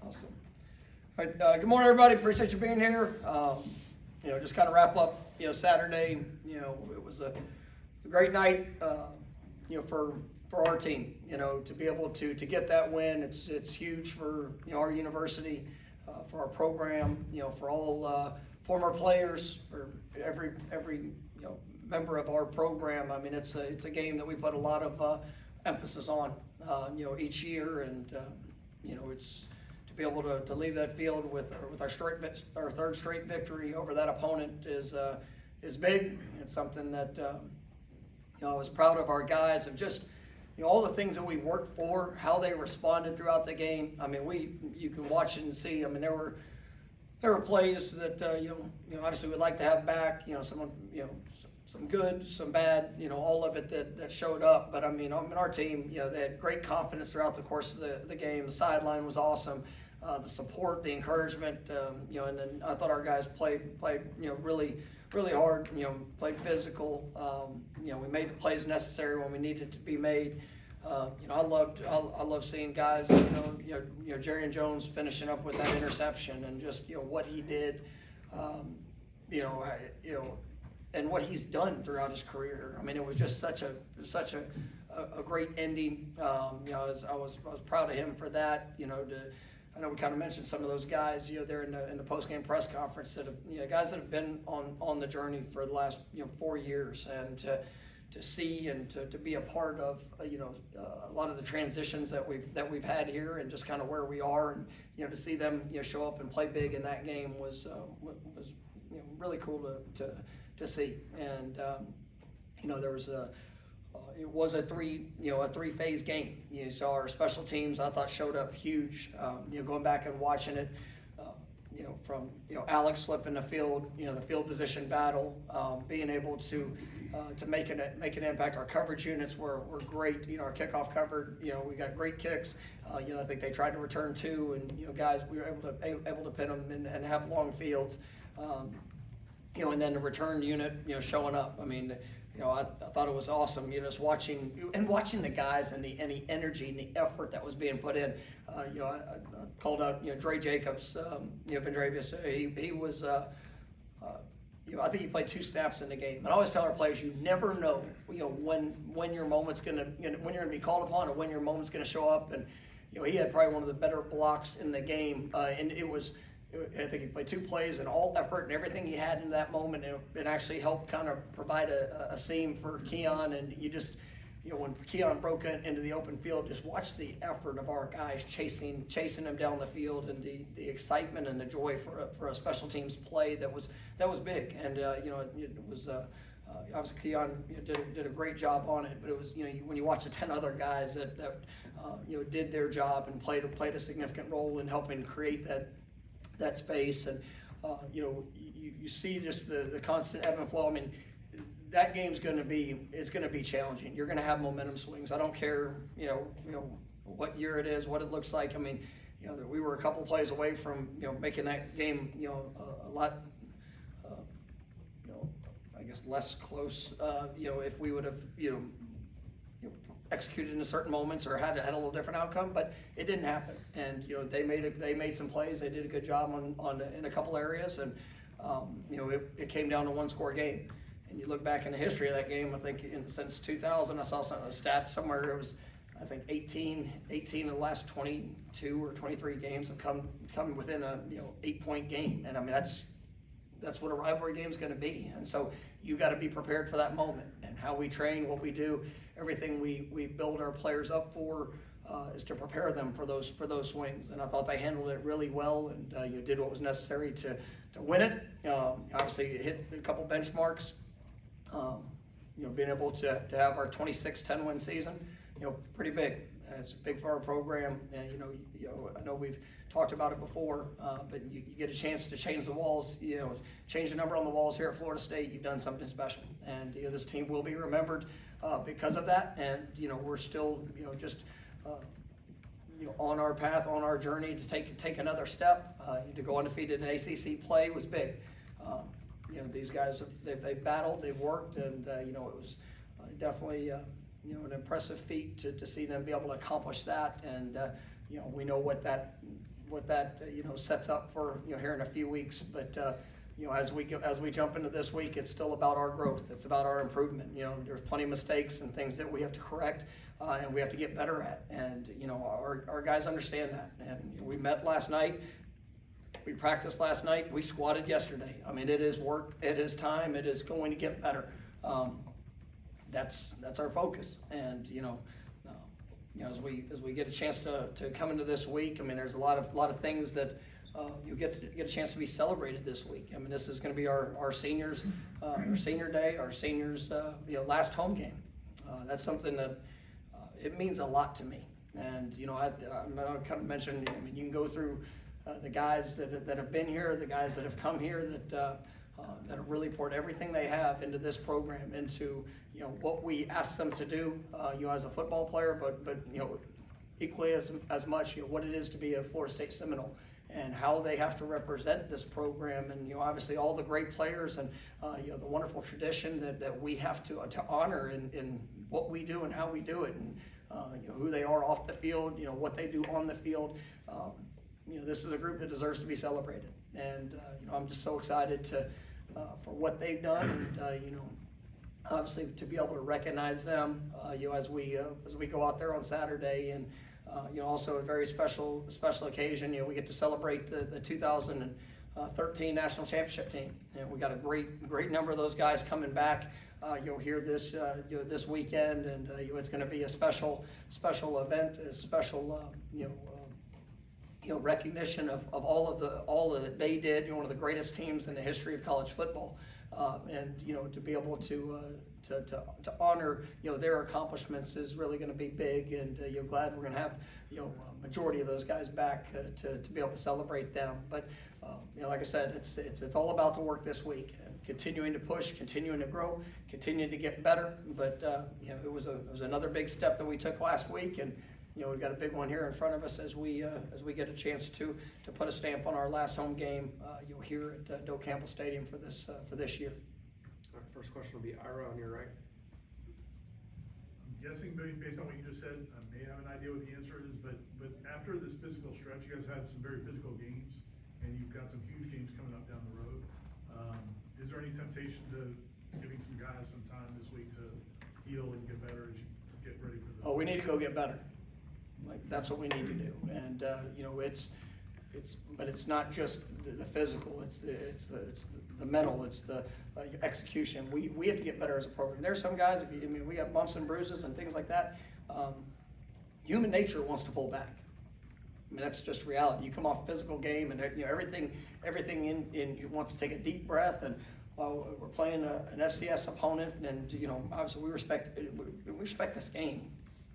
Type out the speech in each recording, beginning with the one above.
Awesome. All right, good morning, everybody. Appreciate you being here. Just kind of wrap up, Saturday. It was a great night, for our team. To be able to get that win, it's huge for our university, for our program. For all former players, for every member of our program. I mean, it's a game that we put a lot of emphasis on, each year, and it's to be able to leave that field with our third straight victory over that opponent is big. It's something that I was proud of our guys and just all the things that we worked for, how they responded throughout the game. I mean, you can watch it and see. I mean, there were plays that obviously we'd like to have back. Some good, some bad, all of it that showed up. But I mean, our team, they had great confidence throughout the course of the game. The sideline was awesome. The support, the encouragement, and then I thought our guys played, really, really hard. Played physical. We made the plays necessary when we needed to be made. I love seeing guys, Jerry and Jones finishing up with that interception and just what he did, and what he's done throughout his career. I mean, it was just such a great ending. I was proud of him for that. I know we kind of mentioned some of those guys, there in the post-game press conference that have, guys that have been on the journey for the last 4 years, and to see and to be a part of a lot of the transitions that we've had here, and just kind of where we are, and to see them show up and play big in that game was really cool to see. And there was it was a three-phase game. You saw our special teams, I thought, showed up huge. Going back and watching it, from Alex flipping the field, the field position battle, being able to make an impact. Our coverage units were great. Our kickoff covered. We got great kicks. I think they tried to return two, and guys, we were able to pin them and have long fields. And then the return unit, showing up. I mean, I thought it was awesome. Just watching the guys and the energy and the effort that was being put in. I called out, Dre Jacobs, Vendravius. He was, I think he played 2 snaps in the game. And I always tell our players, you never know, when your moment's gonna, when you're gonna be called upon, or when your moment's gonna show up. And he had probably one of the better blocks in the game, and it was. I think he played 2 plays and all effort and everything he had in that moment, and actually helped kind of provide a seam for Keon. And you just, when Keon broke into the open field, just watch the effort of our guys chasing him down the field, and the excitement and the joy for a special teams play that was big. And it was obviously Keon did a great job on it, but it was when you watch the 10 other guys that did their job and played a significant role in helping create that space, and you see just the constant ebb and flow. I mean, that game's going to be challenging. You're going to have momentum swings. I don't care what year it is, what it looks like. I mean, we were a couple plays away from making that game a lot I guess less close. If we would have executed in certain moments or had a little different outcome, but it didn't happen. And they made some plays. They did a good job in a couple areas, and it came down to 1-score game. And you look back in the history of that game, I think since 2000, I saw some of the stats somewhere. It was, I think, 18 of the last 22 or 23 games have come within a 8-point game. And I mean, that's what a rivalry game is going to be. And so you got to be prepared for that moment. And how we train, what we do, everything we build our players up for is to prepare them for those swings. And I thought they handled it really well, and did what was necessary to win it. Obviously, hit a couple benchmarks. Being able to have our 26-10 win season, pretty big. It's big for our program, and I know we've talked about it before, but you get a chance to change the walls, change the number on the walls here at Florida State. You've done something special, and this team will be remembered because of that. And we're still just on our path, on our journey to take another step. To go undefeated in ACC play was big. These guys they've battled, they've worked, and it was definitely an impressive feat to see them be able to accomplish that. And we know what that sets up for, here in a few weeks. But as we jump into this week, it's still about our growth. It's about our improvement. There's plenty of mistakes and things that we have to correct, and we have to get better at. And our guys understand that. And we met last night. We practiced last night. We squatted yesterday. I mean, it is work. It is time. It is going to get better. That's our focus. And as we get a chance to come into this week, I mean, there's a lot of things that you get a chance to be celebrated this week. I mean, this is going to be our seniors, our senior day, our seniors, last home game. That's something that it means a lot to me. And I kind of mentioned, I mean, you can go through the guys that have been here, the guys that have come here that have really poured everything they have into this program, into what we ask them to do, as a football player, but equally as much what it is to be a Florida State Seminole, and how they have to represent this program, and obviously all the great players, and the wonderful tradition that we have to honor in what we do and how we do it, and who they are off the field, what they do on the field. This is a group that deserves to be celebrated, and I'm just so excited for what they've done, and obviously to be able to recognize them, as we go out there on Saturday, and also a very special occasion. We get to celebrate the 2013 national championship team, and we got a great number of those guys coming back. Here this weekend, and it's going to be a special event, a special recognition of all that they did. One of the greatest teams in the history of college football, and to be able to honor their accomplishments is really going to be big. And glad we're going to have a majority of those guys back to be able to celebrate them. But like I said, it's all about the work this week, and continuing to push, continuing to grow, continuing to get better. But it was another big step that we took last week, and we've got a big one here in front of us as we get a chance to put a stamp on our last home game here at Doak Campbell Stadium for this year. All right, first question will be Ira on your right. I'm guessing based on what you just said, I may have an idea what the answer is, but after this physical stretch, you guys have some very physical games, and you've got some huge games coming up down the road. Is there any temptation to giving some guys some time this week to heal and get better as you get ready for the? Oh, we need to go get better. That's what we need to do, and but it's not just the physical. It's the mental. It's the execution. We have to get better as a program. There's some guys. We have bumps and bruises and things like that. Human nature wants to pull back. That's just reality. You come off a physical game, and everything in you want to take a deep breath, and we're playing an FCS opponent, and obviously we respect this game.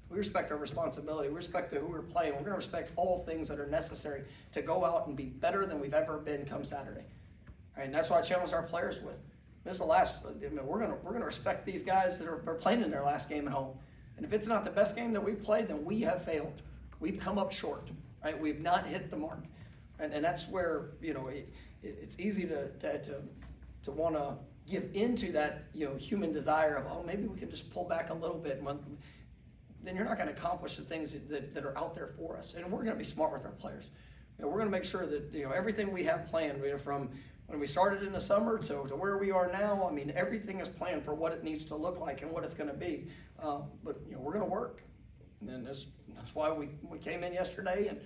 We respect our responsibility. We respect who we're playing. We're going to respect all things that are necessary to go out and be better than we've ever been come Saturday. All right, and that's what I challenge our players with. This is the last. We're going to respect these guys that are playing in their last game at home. And if it's not the best game that we've played, then we have failed. We've come up short. Right? We've not hit the mark. And that's where it's easy to want to give into that human desire of maybe we can just pull back a little bit. Then you're not going to accomplish the things that are out there for us. And we're going to be smart with our players. We're going to make sure that everything we have planned, from when we started in the summer to where we are now. Everything is planned for what it needs to look like and what it's going to be. But we're going to work, and that's why we came in yesterday. And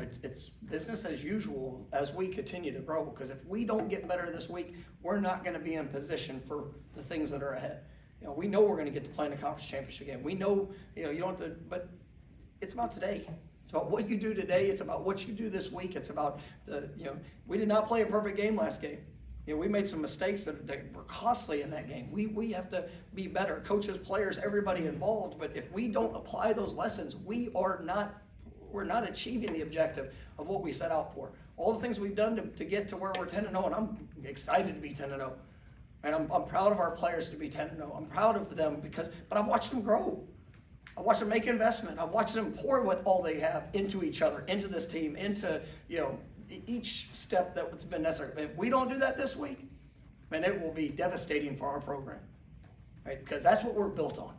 it's business as usual as we continue to grow. Because if we don't get better this week, we're not going to be in position for the things that are ahead. We know we're going to get to play in the conference championship game. We know, you don't have to, but it's about today. It's about what you do today. It's about what you do this week. It's about we did not play a perfect game last game. We made some mistakes that were costly in that game. We have to be better. Coaches, players, everybody involved. But if we don't apply those lessons, we're not achieving the objective of what we set out for. All the things we've done to get to where we're 10-0, and I'm excited to be 10-0. And I'm proud of our players to be 10-0. I'm proud of them but I've watched them grow. I watched them make investment. I watched them pour with all they have into each other, into this team, into each step that's been necessary. If we don't do that this week, man, it will be devastating for our program, right? Because that's what we're built on.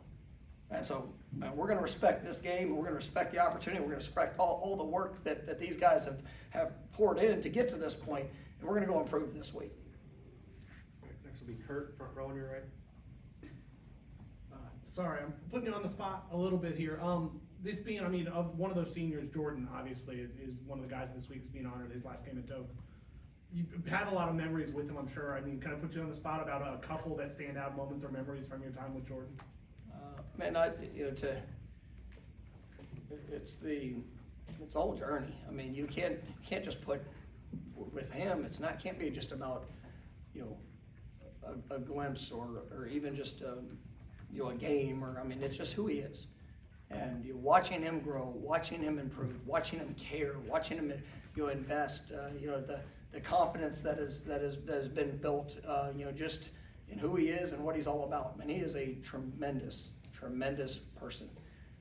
And so, man, we're going to respect this game. We're going to respect the opportunity. We're going to respect all the work that these guys have poured in to get to this point, and we're going to go improve this week. All right, next will be Kurt, front row on your right. Sorry, I'm putting you on the spot a little bit here. This being, I mean, of one of those seniors, Jordan obviously is one of the guys this week who's being honored, his last game at Doak. You've had a lot of memories with him, I'm sure. I mean, kind of put you on the spot about a couple that stand out moments or memories from your time with Jordan. Man, it's all journey. I mean, you can't just put with him. Can't be just about a glimpse or even just a game, or I mean, it's just who he is. And you're watching him grow, watching him improve, watching him care, watching him invest. The confidence that has been built, just in who he is and what he's all about. I mean, he is a tremendous person.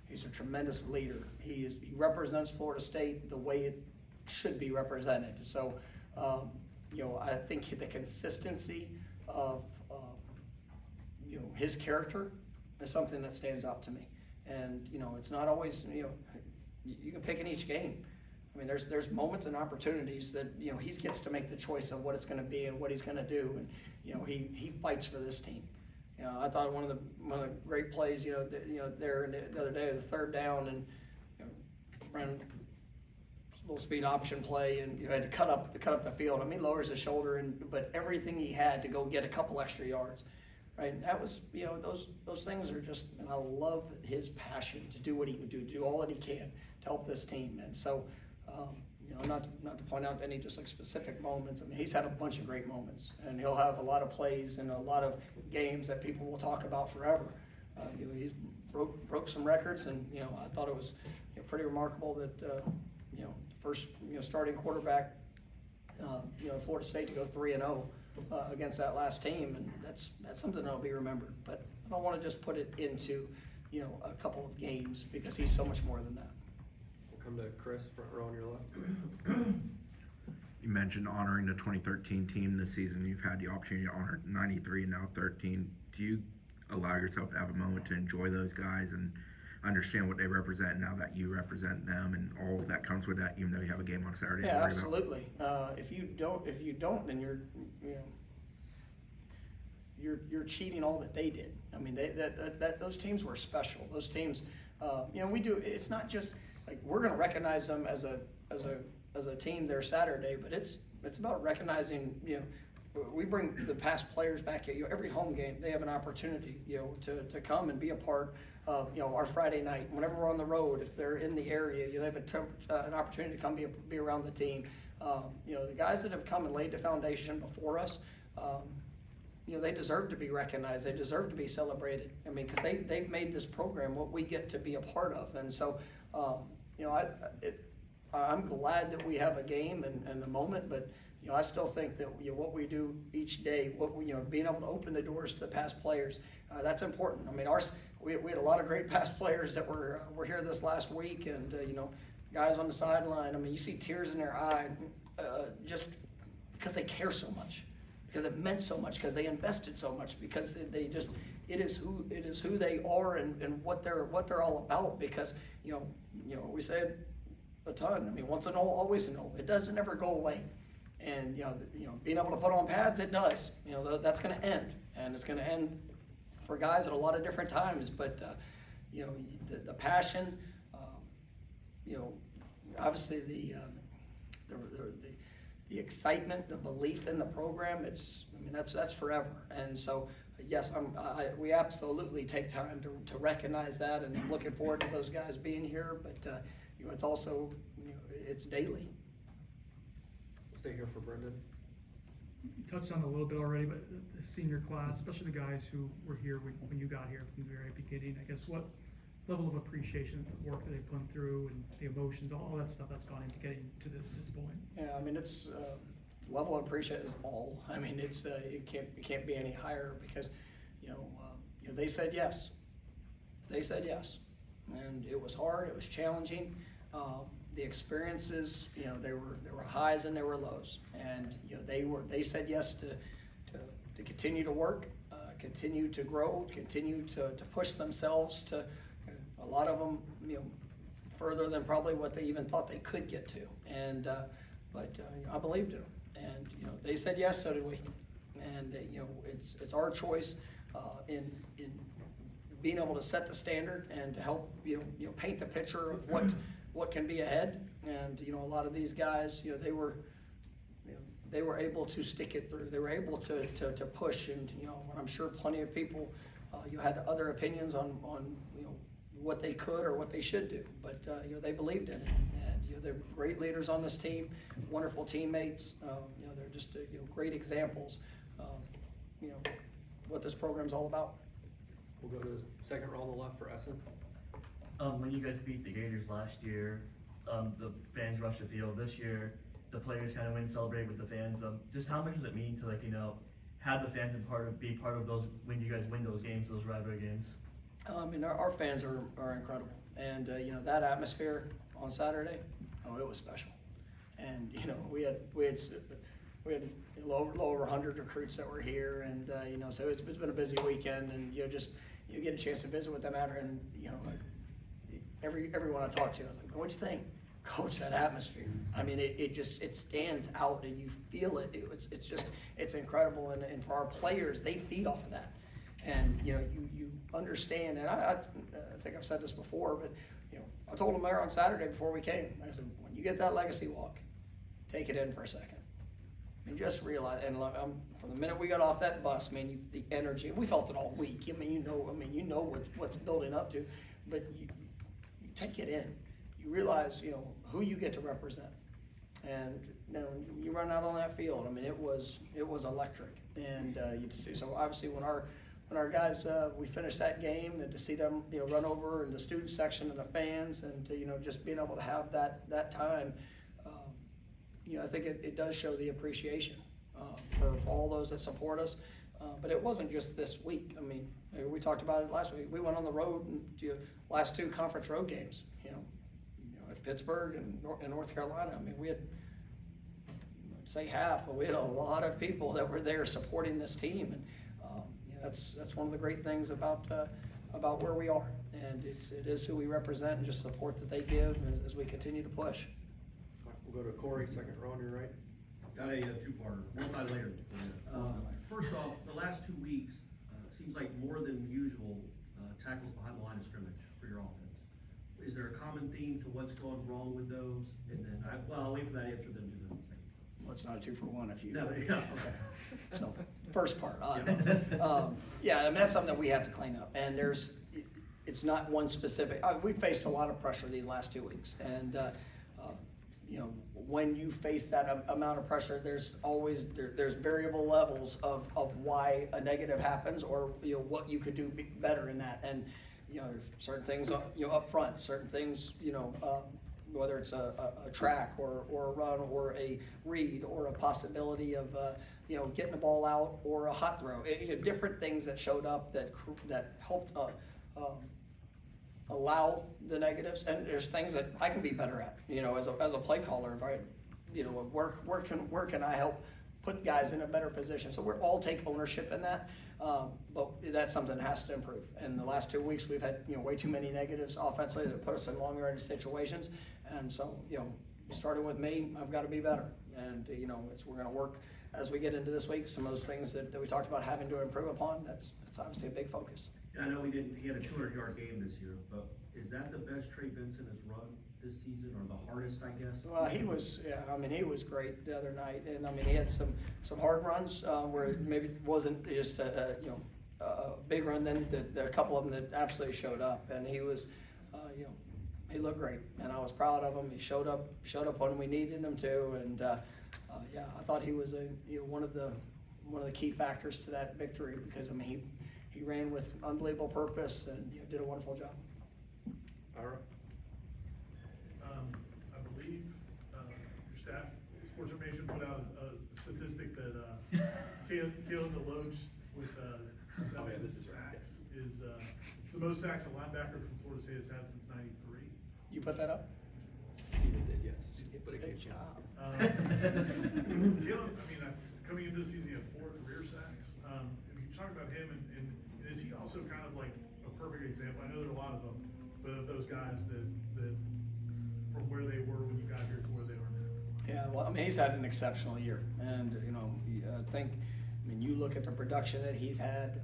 He's a tremendous leader. He represents Florida State the way it should be represented. So, I think the consistency of his character is something that stands out to me. And it's not always you can pick in each game. I mean, there's moments and opportunities that he gets to make the choice of what it's going to be and what he's going to do, and he fights for this team. I thought one of the great plays there the other day was a third down, and ran a little speed option play, and you had to cut up the field. I mean, he lowers his shoulder, but everything he had to go get a couple extra yards. Right, and that was, those things are just, and I love his passion to do what he can do all that he can to help this team. And so, not to point out any just like specific moments. I mean, he's had a bunch of great moments, and he'll have a lot of plays and a lot of games that people will talk about forever. He's broke some records, and I thought it was pretty remarkable that first starting quarterback, Florida State to go 3-0. Against that last team, and that's something that'll be remembered. But I don't want to just put it into a couple of games, because he's so much more than that. We'll come to Chris, front row on your left. You mentioned honoring the 2013 team this season. You've had the opportunity to honor 93 and now 13. Do you allow yourself to have a moment to enjoy those guys and understand what they represent now that you represent them and all that comes with that, even though you have a game on Saturday? Yeah, absolutely. If you don't, then you're cheating all that they did. I mean, those teams were special. Those teams, we do. It's not just like we're going to recognize them as a team there Saturday, but it's about recognizing. We bring the past players back at every home game. They have an opportunity, to come and be a part of our Friday night. Whenever we're on the road, if they're in the area, they have an opportunity to come be around the team. The guys that have come and laid the foundation before us, they deserve to be recognized. They deserve to be celebrated. I mean, because they've made this program what we get to be a part of. And so, I'm glad that we have a game and a moment, but I still think that what we do each day, being able to open the doors to past players, that's important. I mean, we had a lot of great past players that were here this last week, and guys on the sideline. I mean, you see tears in their eye, just because they care so much, because it meant so much, because they invested so much, because it is who they are and what they're all about. Because we say it a ton. I mean, once an O, always an O. It doesn't ever go away. And being able to put on pads, it does. That's going to end, and it's going to end for guys at a lot of different times. But the passion, obviously the excitement, the belief in the program. That's forever. And so yes, we absolutely take time to recognize that, and I'm looking forward to those guys being here. But it's also it's daily. Stay here for Brendan. You touched on it a little bit already, but the senior class, especially the guys who were here when you got here from the very beginning, I guess what level of appreciation, the work that they've gone through and the emotions, all that stuff that's gone into getting to this point? Yeah, I mean, it's level of appreciation is all. I mean, it's it can't be any higher, because they said yes. They said yes, and it was hard. It was challenging. The experiences, there were highs and there were lows, and they said yes to continue to work, continue to grow, continue to push themselves to a lot of them, further than probably what they even thought they could get to. And, but I believed in them. And, they said yes, so did we. And, it's our choice in being able to set the standard and to help, paint the picture of what can be ahead. And, a lot of these guys, they were able to stick it through. They were able to push. And, I'm sure plenty of people, had other opinions on what they could or what they should do, but they believed in it, and they're great leaders on this team, wonderful teammates. They're just great examples of what this program's all about. We'll go to the second row on the left for Essen. When you guys beat the Gators last year, the fans rushed the field. This year, the players kind of went and celebrate with the fans. Just how much does it mean to have the fans be part of those when you guys win those games, those rivalry games? Our fans are incredible, and that atmosphere on Saturday, it was special. And we had a little over 100 recruits that were here, and so it's been a busy weekend, and you get a chance to visit with them after, and everyone I talked to, I was like, what'd you think, Coach? That atmosphere, it stands out, and you feel it. It's incredible, and for our players, they feed off of that. And you understand, and I think I've said this before, but I told them there on Saturday before we came, I said, when you get that legacy walk, take it in for a second, and just realize. And look, from the minute we got off that bus, the energy, we felt it all week. You know what's building up to, but you take it in. You realize who you get to represent, and you run out on that field. It was electric, and you see. So obviously when our guys, we finished that game, and to see them, run over in the student section and the fans, and to, just being able to have that time, I think it does show the appreciation for all those that support us. But it wasn't just this week. We talked about it last week. We went on the road and last 2 conference road games, at Pittsburgh and North Carolina. We had, say half, but we had a lot of people that were there supporting this team. And, that's one of the great things about where we are, and it is who we represent, and just support that they give as we continue to push. All right, we'll go to Corey, second row on your right. Got a two-parter, multi-layered. First off, the last 2 weeks, seems like more than usual tackles behind the line of scrimmage for your offense. Is there a common theme to what's going wrong with those? And then, I'll wait for that answer, then do the second. Well, it's not a 2-for-1 if you. No, yeah, okay. So, first part, that's something that we have to clean up, and it's not one specific. We've faced a lot of pressure these last 2 weeks, and when you face that amount of pressure, there's always there's variable levels of why a negative happens, or what you could do better in that, and there's certain things up front, certain things whether it's a track or a run or a read or a possibility of getting the ball out or a hot throw, different things that showed up that helped allow the negatives. And there's things that I can be better at, as a play caller. If I, where can I help put guys in a better position? So we're all take ownership in that, but that's something that has to improve. And the last 2 weeks we've had way too many negatives offensively that put us in long range situations. And so starting with me, I've got to be better. And we're going to work as we get into this week. Some of those things that we talked about having to improve upon. That's obviously a big focus. I know he had a 200-yard game this year, but is that the best Trey Benson has run this season, or the hardest, I guess? Well, he was great the other night, and he had some hard runs where it maybe wasn't just a big run. Then there are a couple of them that absolutely showed up, and he was, he looked great, and I was proud of him. He showed up when we needed him to, and I thought he was one of the key factors to that victory, because he ran with unbelievable purpose and did a wonderful job. All right. I believe your staff, Sports Information, put out a statistic that Caleb DeLoach with 7 sacks is it's the most sacks a linebacker from Florida State has had since '93. You put that up? Steven did, yes. But it Good came job. Caleb, coming into the season, he had 4 career sacks. If you talk about him, and is he also kind of like a perfect example? I know there are a lot of but of those guys that from where they were when you got here to where they are now. Yeah, well, I mean, he's had an exceptional year, and I think, you look at the production that he's had,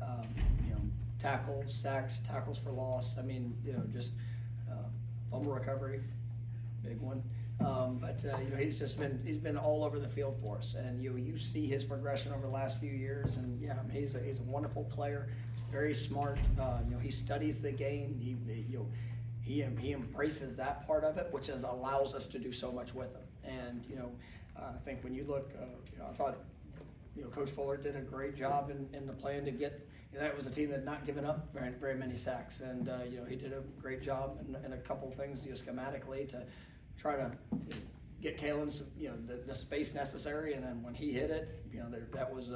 tackles, sacks, tackles for loss. Just fumble recovery, big one. He's been all over the field for us, and you see his progression over the last few years, and he's a wonderful player. He's very smart. He studies the game. He embraces that part of it, which allows us to do so much with him. And I think when you look, I thought Coach Fuller did a great job in the plan to get. That was a team that had not given up very many sacks, and he did a great job in a couple things schematically to try to get Kalen the space necessary, and then when he hit it, that was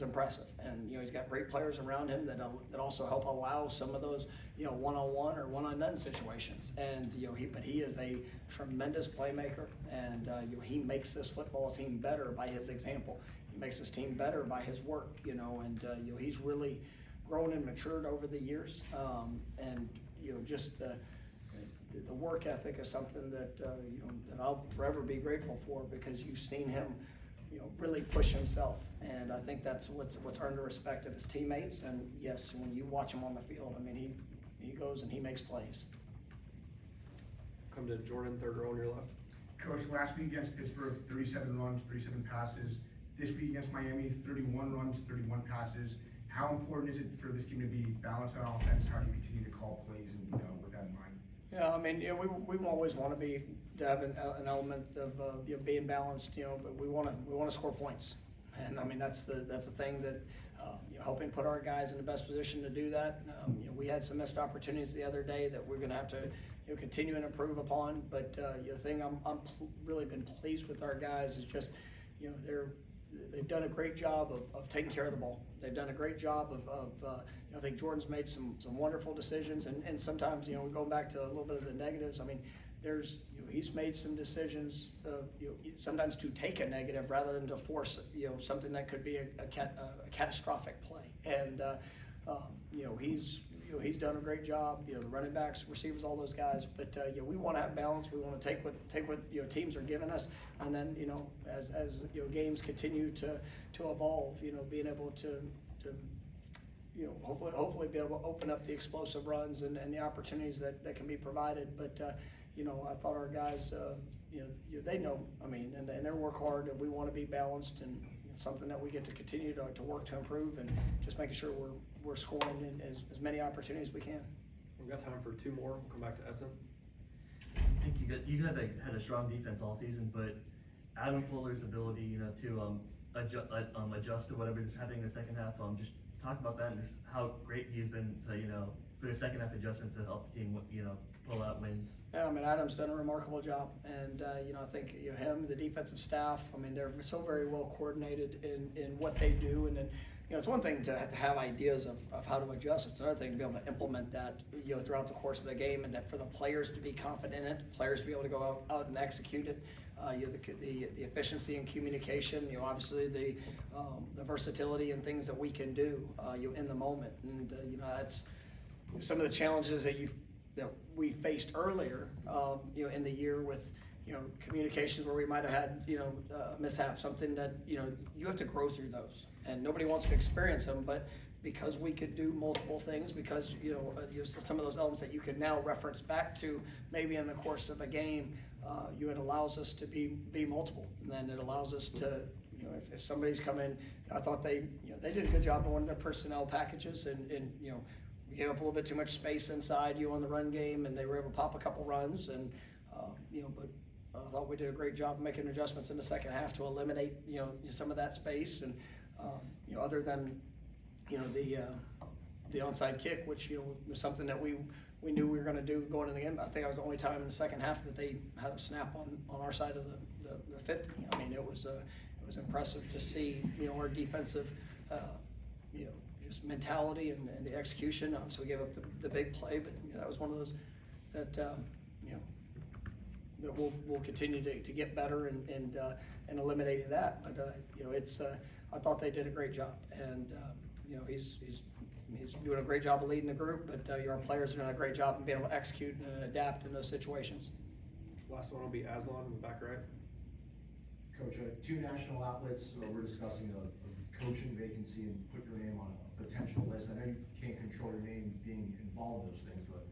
impressive. And he's got great players around him that also help allow some of those one-on-one or one-on-none situations. And but he is a tremendous playmaker, and he makes this football team better by his example. He makes his team better by his work. And he's really grown and matured over the years. And just the work ethic is something that that I'll forever be grateful for, because you've seen him really push himself, and I think that's what's earned the respect of his teammates. And yes, when you watch him on the field, he goes and he makes plays. Come to Jordan, third row on your left. Coach, last week against Pittsburgh, 37 runs, 37 passes. This week against Miami, 31 runs, 31 passes. How important is it for this team to be balanced on offense? How do you continue to call plays and with that in mind? Yeah, we always want to have an element of being balanced, but we want to score points, and that's the thing that helping put our guys in the best position to do that. We had some missed opportunities the other day that we're going to have to continue and improve upon. But the thing I'm really been pleased with our guys is just they've done a great job of taking care of the ball. They've done a great job of I think Jordan's made some wonderful decisions, and sometimes we're going back to a little bit of the negatives. There's he's made some decisions sometimes to take a negative rather than to force something that could be a catastrophic play. And he's done a great job. The running backs, receivers, all those guys. But we want to have balance. We want to take what teams are giving us, and then as games continue to evolve, being able to hopefully be able to open up the explosive runs and the opportunities that can be provided. But I thought our guys, they know. And they work hard, and we want to be balanced, and it's something that we get to continue to work to improve, and just making sure we're scoring in as many opportunities as we can. We've got time for two more. We'll come back to Essen. I think you guys had a strong defense all season, but Adam Fuller's ability, to adjust to whatever is happening in the second half. Just talk about that and just how great he's been to for the second half adjustments to help the team pull out wins. Yeah, Adam's done a remarkable job, and I think him, the defensive staff. They're so very well coordinated in what they do, and then it's one thing to have ideas of how to adjust. It's another thing to be able to implement that throughout the course of the game, and that for the players to be confident in it, players to be able to go out and execute it. The efficiency and communication. Obviously the versatility and things that we can do in the moment, and that's some of the challenges that we faced earlier, in the year with, communications where we might have had, mishap, something that, you have to grow through those, and nobody wants to experience them, but because we could do multiple things, because, some of those elements that you can now reference back to maybe in the course of a game, it allows us to be multiple, and then it allows us to, if somebody's come in, I thought they did a good job on one of their personnel packages, and we gave up a little bit too much space inside on the run game, and they were able to pop a couple runs, and but I thought we did a great job of making adjustments in the second half to eliminate some of that space, and other than the onside kick, which was something that we knew we were going to do going into the game. I think that was the only time in the second half that they had a snap on our side of the 50. It was impressive to see our defensive just mentality and the execution. So we gave up the big play, but that was one of those that that we'll continue to get better and eliminating that. But it's I thought they did a great job, and he's he's doing a great job of leading the group, but your players are doing a great job of being able to execute and adapt in those situations. Last one will be Aslan in the back right. Coach, two national outlets were discussing a coaching vacancy and put your name on a potential list. I know you can't control your name being involved in those things, but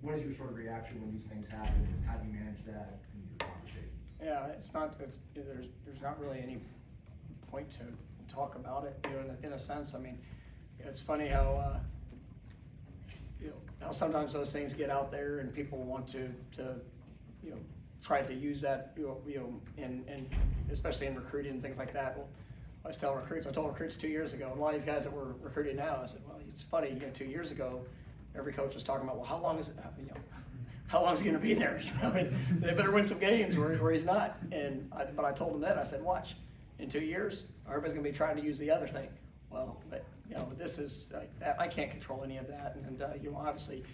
what is your sort of reaction when these things happen, and how do you manage that in your conversation? Yeah, there's not really any point to talk about it, you know, in a sense. I mean, it's funny how, you know, how sometimes those things get out there and people want to, you know, try to use that, you know, and especially in recruiting and things like that. Well, I told recruits 2 years ago, and a lot of these guys that we're recruiting now, I said, well, it's funny, you know, 2 years ago, every coach was talking about, well, how long is it, you know, how long is he gonna be there? You know, and they better win some games where he's not. But I told him then, I said, watch, in 2 years, everybody's gonna be trying to use the other thing. Well, but, you know, this is, I can't control any of that, and you know, obviously,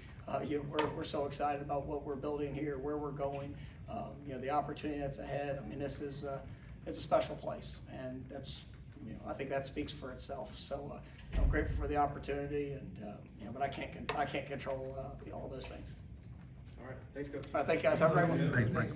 you know, we're so excited about what we're building here, where we're going, you know, the opportunity that's ahead. I mean, this is, it's a special place, and that's, you know, I think that speaks for itself. So, I'm grateful for the opportunity, and, you know, but I can't control, you know, all those things. All right, thanks, Coach. All right, thank you guys, have a great one. Thanks, Mike.